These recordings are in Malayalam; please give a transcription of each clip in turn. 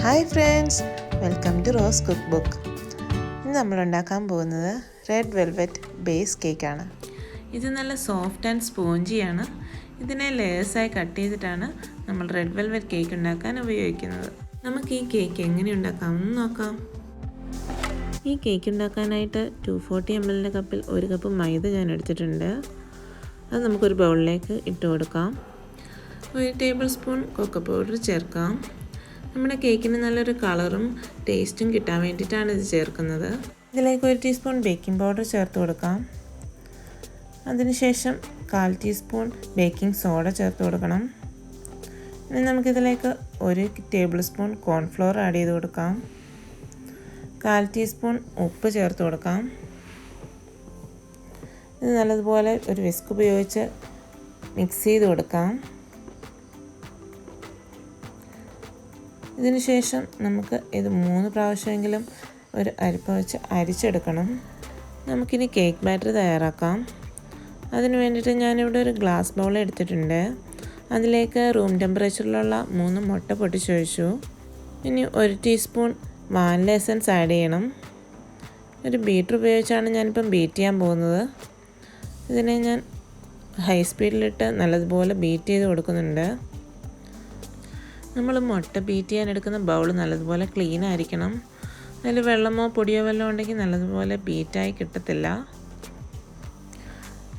Hi friends, welcome to Rose cook book. ഇന്ന് നമ്മൾ ഉണ്ടാക്കാൻ പോകുന്നത് റെഡ് വെൽവെറ്റ് ബേസ് കേക്കാണ്. ഇത് നല്ല സോഫ്റ്റ് ആൻഡ് സ്പോഞ്ചിയാണ്. ഇതിനെ ലെയേഴ്സായി കട്ട് ചെയ്തിട്ടാണ് നമ്മൾ റെഡ് വെൽവെറ്റ് കേക്ക് ഉണ്ടാക്കാൻ ഉപയോഗിക്കുന്നത്. നമുക്ക് ഈ കേക്ക് എങ്ങനെ ഉണ്ടാക്കാമെന്ന് നോക്കാം. ഈ കേക്ക് ഉണ്ടാക്കാനായിട്ട് 240 ml കപ്പിൽ 1 കപ്പ് മൈദ ഞാൻ എടുത്തിട്ടുണ്ട്. അത് നമുക്കൊരു ബൗളിലേക്ക് ഇട്ട് കൊടുക്കാം. 1 ടേബിൾ സ്പൂൺ കൊക്കോ പൗഡർ ചേർക്കാം. നമ്മുടെ കേക്കിന് നല്ലൊരു കളറും ടേസ്റ്റും കിട്ടാൻ വേണ്ടിയിട്ടാണ് ഇത് ചേർക്കുന്നത്. ഇതിലേക്ക് 1 ടീസ്പൂൺ ബേക്കിംഗ് പൗഡർ ചേർത്ത് കൊടുക്കാം. അതിനുശേഷം 1/4 ടീസ്പൂൺ ബേക്കിംഗ് സോഡ ചേർത്ത് കൊടുക്കണം. ഇനി നമുക്കിതിലേക്ക് 1 ടേബിൾ സ്പൂൺ കോൺഫ്ലോർ ആഡ് ചെയ്ത് കൊടുക്കാം. 1/4 ടീസ്പൂൺ ഉപ്പ് ചേർത്ത് കൊടുക്കാം. ഇത് നല്ലതുപോലെ ഒരു വിസ്ക് ഉപയോഗിച്ച് മിക്സ് ചെയ്ത് കൊടുക്കാം. ഇതിന് ശേഷം നമുക്ക് ഇത് 3 പ്രാവശ്യമെങ്കിലും ഒരു അരിപ്പ വെച്ച് അരിച്ചെടുക്കണം. നമുക്കിനി കേക്ക് ബാറ്റർ തയ്യാറാക്കാം. അതിന് വേണ്ടിയിട്ട് ഞാനിവിടെ ഒരു ഗ്ലാസ് ബൗൾ എടുത്തിട്ടുണ്ട്. അതിലേക്ക് റൂം ടെമ്പറേച്ചറിലുള്ള 3 മുട്ട പൊട്ടിച്ചൊഴിച്ചു. ഇനി 1 ടീസ്പൂൺ വാനില എസൻസ് ആഡ് ചെയ്യണം. ഒരു ബീറ്റർ ഉപയോഗിച്ചാണ് ഞാനിപ്പം ബീറ്റ് ചെയ്യാൻ പോകുന്നത്. ഇതിനെ ഞാൻ ഹൈ സ്പീഡിലിട്ട് നല്ലതുപോലെ ബീറ്റ് ചെയ്ത് കൊടുക്കുന്നുണ്ട്. നമ്മൾ മുട്ട ബീറ്റ് ചെയ്യാൻ എടുക്കുന്ന ബൗൾ നല്ലതുപോലെ ക്ലീൻ ആയിരിക്കണം. അതിൽ വെള്ളമോ പൊടിയോ വല്ലതും ഉണ്ടെങ്കിൽ നല്ലതുപോലെ ബീറ്റായി കിട്ടത്തില്ല.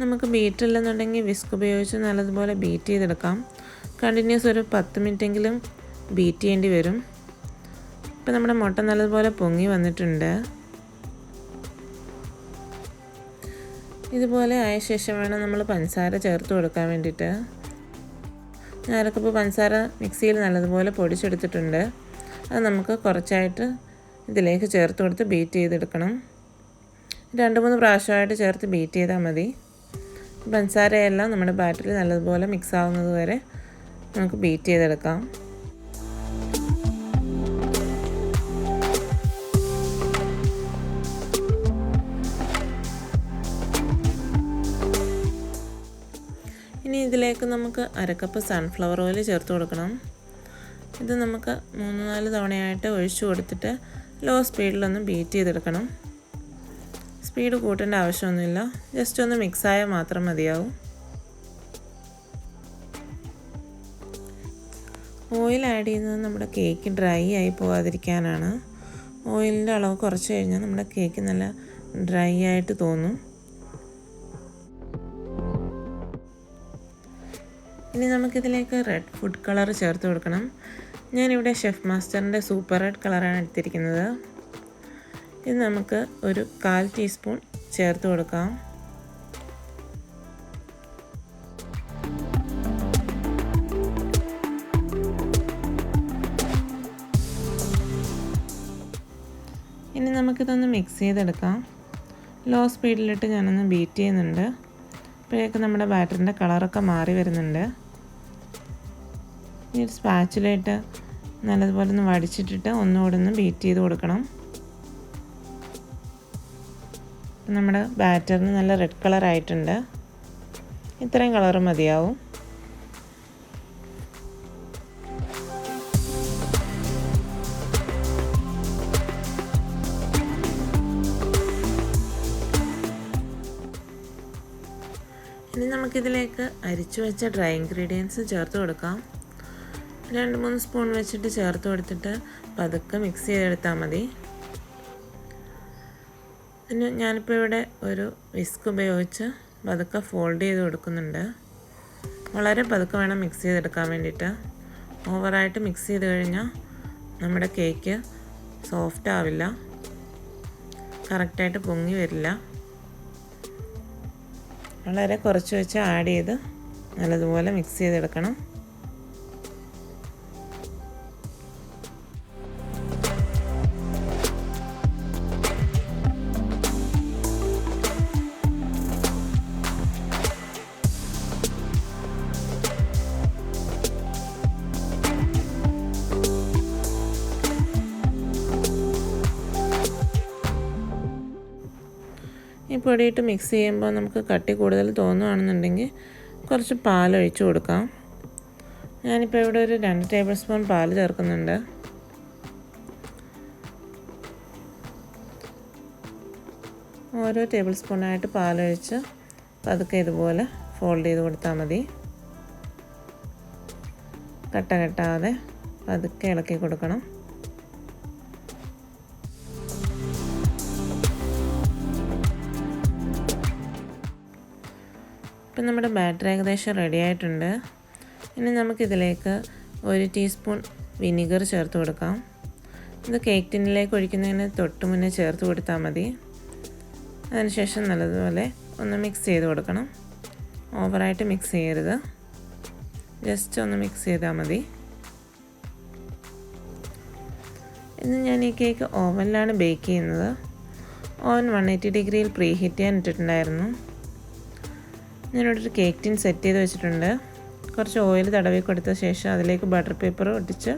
നമുക്ക് ബീറ്ററില്ലെന്നുണ്ടെങ്കിൽ വിസ്ക് ഉപയോഗിച്ച് നല്ലതുപോലെ ബീറ്റ് ചെയ്തെടുക്കാം. കണ്ടിന്യൂസ് ഒരു 10 മിനിറ്റെങ്കിലും ബീറ്റ് ചെയ്യേണ്ടി വരും. ഇപ്പം നമ്മുടെ മുട്ട നല്ലതുപോലെ പൊങ്ങി വന്നിട്ടുണ്ട്. ഇതുപോലെ ആയ ശേഷം വേണം നമ്മൾ പഞ്ചസാര ചേർത്ത് കൊടുക്കാൻ വേണ്ടിയിട്ട്. ഞാൻ 1 കപ്പ് പഞ്ചസാര മിക്സിയിൽ നല്ലതുപോലെ പൊടിച്ചെടുത്തിട്ടുണ്ട്. അത് നമുക്ക് കുറച്ചായിട്ട് ഇതിലേക്ക് ചേർത്ത് കൊടുത്ത് ബീറ്റ് ചെയ്തെടുക്കണം. 2-3 പ്രാവശ്യമായിട്ട് ചേർത്ത് ബീറ്റ് ചെയ്താൽ മതി. പഞ്ചസാരയെല്ലാം നമ്മുടെ ബാറ്ററിൽ നല്ലതുപോലെ മിക്സ് ആവുന്നത് വരെ നമുക്ക് ബീറ്റ് ചെയ്തെടുക്കാം. ഇനി ഇതിലേക്ക് നമുക്ക് 1 കപ്പ് സൺഫ്ലവർ ഓയിൽ ചേർത്ത് കൊടുക്കണം. ഇത് നമുക്ക് 3-4 തവണയായിട്ട് ഒഴിച്ചു കൊടുത്തിട്ട് ലോ സ്പീഡിലൊന്ന് ബീറ്റ് ചെയ്തെടുക്കണം. സ്പീഡ് കൂട്ടേണ്ട ആവശ്യമൊന്നുമില്ല, ജസ്റ്റ് ഒന്ന് മിക്സായാൽ മാത്രം മതിയാവും. ഓയിൽ ആഡ് ചെയ്യുന്നത് നമ്മുടെ കേക്ക് ഡ്രൈ ആയി പോകാതിരിക്കാനാണ്. ഓയിലിൻ്റെ അളവ് കുറച്ച് കഴിഞ്ഞാൽ നമ്മുടെ കേക്ക് നല്ല ഡ്രൈ ആയിട്ട് തോന്നും. ഇനി നമുക്കിതിലേക്ക് റെഡ് ഫുഡ് കളർ ചേർത്ത് കൊടുക്കണം. ഞാനിവിടെ ഷെഫ് മാസ്റ്ററിൻ്റെ സൂപ്പർ റെഡ് കളറാണ് എടുത്തിരിക്കുന്നത്. ഇത് നമുക്ക് ഒരു 1/4 ടീസ്പൂൺ ചേർത്ത് കൊടുക്കാം. ഇനി നമുക്കിതൊന്ന് മിക്സ് ചെയ്തെടുക്കാം. ലോ സ്പീഡിലിട്ട് ഞാനൊന്ന് ബീറ്റ് ചെയ്യുന്നുണ്ട്. അപ്പോഴേക്കും നമ്മുടെ ബാറ്ററിൻ്റെ കളറൊക്കെ മാറി വരുന്നുണ്ട്. ഈ ഒരു സ്പാച്ചിലായിട്ട് നല്ലതുപോലെ ഒന്ന് വടിച്ചിട്ടിട്ട് ഒന്നുകൂടെ ഒന്ന് ബീറ്റ് ചെയ്ത് കൊടുക്കണം. നമ്മുടെ ബാറ്ററിന് നല്ല റെഡ് കളറായിട്ടുണ്ട്. ഇത്രയും കളറ് മതിയാവും. ഇനി നമുക്കിതിലേക്ക് അരിച്ചു വെച്ച ഡ്രൈ ഇൻഗ്രീഡിയൻസ് ചേർത്ത് കൊടുക്കാം. 2-3 സ്പൂൺ വെച്ചിട്ട് ചേർത്ത് കൊടുത്തിട്ട് പതുക്കെ മിക്സ് ചെയ്തെടുത്താൽ മതി. പിന്നെ ഞാനിപ്പോൾ ഇവിടെ ഒരു വിസ്ക് ഉപയോഗിച്ച് പതുക്കെ ഫോൾഡ് ചെയ്ത് കൊടുക്കുന്നുണ്ട്. വളരെ പതുക്കെ വേണം മിക്സ് ചെയ്തെടുക്കാൻ വേണ്ടിയിട്ട്. ഓവറായിട്ട് മിക്സ് ചെയ്ത് കഴിഞ്ഞാൽ നമ്മുടെ കേക്ക് സോഫ്റ്റ് ആവില്ല, കറക്റ്റായിട്ട് പൊങ്ങി വരില്ല. വളരെ കുറച്ച് വെച്ച് ആഡ് ചെയ്ത് നല്ലതുപോലെ മിക്സ് ചെയ്തെടുക്കണം. ഈ പൊടിയിട്ട് മിക്സ് ചെയ്യുമ്പോൾ നമുക്ക് കട്ടി കൂടുതൽ തോന്നുകയാണെന്നുണ്ടെങ്കിൽ കുറച്ച് പാലൊഴിച്ച് കൊടുക്കാം. ഞാനിപ്പോൾ ഇവിടെ ഒരു 2 ടേബിൾ സ്പൂൺ പാൽ ചേർക്കുന്നുണ്ട്. ഓരോ ടേബിൾ സ്പൂണായിട്ട് പാലൊഴിച്ച് പതുക്കെ ഇതുപോലെ ഫോൾഡ് ചെയ്ത് കൊടുത്താൽ മതി. കട്ട കെട്ടാതെ പതുക്കെ ഇളക്കി കൊടുക്കണം. ഇപ്പം നമ്മുടെ ബാറ്റർ ഏകദേശം റെഡി ആയിട്ടുണ്ട്. ഇനി നമുക്കിതിലേക്ക് 1 ടീസ്പൂൺ വിനീഗർ ചേർത്ത് കൊടുക്കാം. ഇത് കേക്ക് ടിന്നിലേക്ക് ഒഴിക്കുന്നതിന് തൊട്ട് മുന്നേ ചേർത്ത് കൊടുത്താൽ മതി. അതിനുശേഷം നല്ലതുപോലെ ഒന്ന് മിക്സ് ചെയ്ത് കൊടുക്കണം. ഓവറായിട്ട് മിക്സ് ചെയ്യരുത്, ജസ്റ്റ് ഒന്ന് മിക്സ് ചെയ്താൽ മതി. ഇന്ന് ഞാൻ ഈ കേക്ക് ഓവനിലാണ് ബേക്ക് ചെയ്യുന്നത്. ഓവൻ 180 ഡിഗ്രിയിൽ പ്രീ ഹീറ്റ് ചെയ്യാൻ ഇട്ടിട്ടുണ്ടായിരുന്നു. ഞാനിവിടെ ഒരു കേക്ക് ടിൻ സെറ്റ് ചെയ്ത് വെച്ചിട്ടുണ്ട്. കുറച്ച് ഓയിൽ തടവി കൊടുത്ത ശേഷം അതിലേക്ക് ബട്ടർ പേപ്പർ ഒട്ടിച്ച്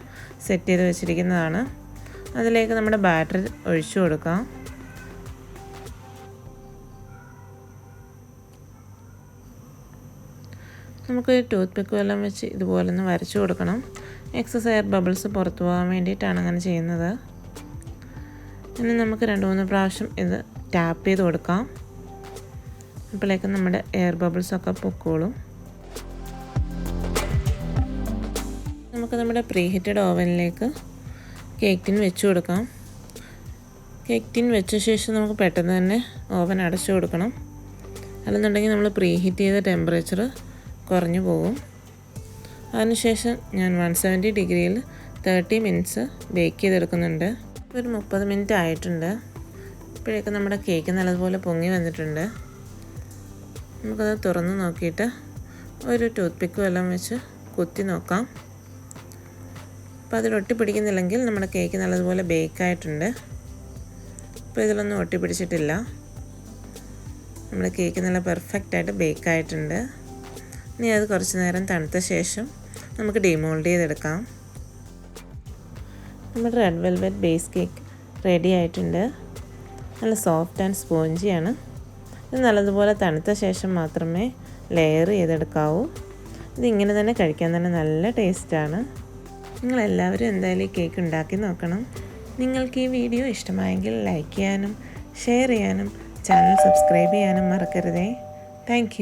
സെറ്റ് ചെയ്ത് വെച്ചിരിക്കുന്നതാണ്. അതിലേക്ക് നമ്മുടെ ബാറ്റർ ഒഴിച്ചു കൊടുക്കാം. നമുക്ക് ടൂത്ത് പിക്ക് വെള്ളം വെച്ച് ഇതുപോലെ ഒന്ന് വരച്ചു കൊടുക്കണം. എക്സസ് എയർ ബബിൾസ് പുറത്തു പോകാൻ വേണ്ടിയിട്ടാണ് അങ്ങനെ ചെയ്യുന്നത്. ഇനി നമുക്ക് 2-3 പ്രാവശ്യം ഇത് ടാപ്പ് ചെയ്ത് കൊടുക്കാം. അപ്പോഴേക്കും നമ്മുടെ എയർ ബബിൾസൊക്കെ പൊക്കോളും. നമുക്ക് നമ്മുടെ പ്രീ ഹീറ്റഡ് ഓവനിലേക്ക് കേക്ക് ടിൻ വെച്ച് കൊടുക്കാം. കേക്ക് ടിൻ വെച്ച ശേഷം നമുക്ക് പെട്ടെന്ന് തന്നെ ഓവൻ അടച്ചു കൊടുക്കണം. അല്ലെന്നുണ്ടെങ്കിൽ നമ്മൾ പ്രീ ഹീറ്റ് ചെയ്ത ടെമ്പറേച്ചർ കുറഞ്ഞു പോകും. അതിനുശേഷം ഞാൻ 170 ഡിഗ്രിയിൽ 30 മിനിറ്റ്സ് ബേക്ക് ചെയ്തെടുക്കുന്നുണ്ട്. ഒരു 30 മിനിറ്റ് ആയിട്ടുണ്ട്. ഇപ്പോഴേക്കും നമ്മുടെ കേക്ക് നല്ലതുപോലെ പൊങ്ങി വന്നിട്ടുണ്ട്. നമുക്കത് തുറന്ന് നോക്കിയിട്ട് ഒരു ടൂത്ത് പിക്ക് വെള്ളം വെച്ച് കുത്തി നോക്കാം. അപ്പോൾ അതിൽ ഒട്ടിപ്പിടിക്കുന്നില്ലെങ്കിൽ നമ്മുടെ കേക്ക് നല്ലതുപോലെ ബേക്കായിട്ടുണ്ട്. ഇപ്പോൾ ഇതിലൊന്നും ഒട്ടിപ്പിടിച്ചിട്ടില്ല. നമ്മുടെ കേക്ക് നല്ല പെർഫെക്റ്റായിട്ട് ബേക്കായിട്ടുണ്ട്. ഇനി അത് കുറച്ച് നേരം തണുത്ത ശേഷം നമുക്ക് ഡിമോൾഡ് ചെയ്തെടുക്കാം. നമ്മുടെ red velvet base cake ready ആയിട്ടുണ്ട്. നല്ല സോഫ്റ്റ് ആൻഡ് സ്പോഞ്ചിയാണ്. ഇത് നല്ലതുപോലെ തണുത്ത ശേഷം മാത്രമേ ലെയർ ചെയ്തെടുക്കാവൂ. ഇതിങ്ങനെ തന്നെ കഴിക്കാൻ തന്നെ നല്ല ടേസ്റ്റാണ്. നിങ്ങളെല്ലാവരും എന്തായാലും ഈ കേക്ക് ഉണ്ടാക്കി നോക്കണം. നിങ്ങൾക്ക് ഈ വീഡിയോ ഇഷ്ടമായെങ്കിൽ ലൈക്ക് ചെയ്യാനും ഷെയർ ചെയ്യാനും ചാനൽ സബ്സ്ക്രൈബ് ചെയ്യാനും മറക്കരുതേ. താങ്ക്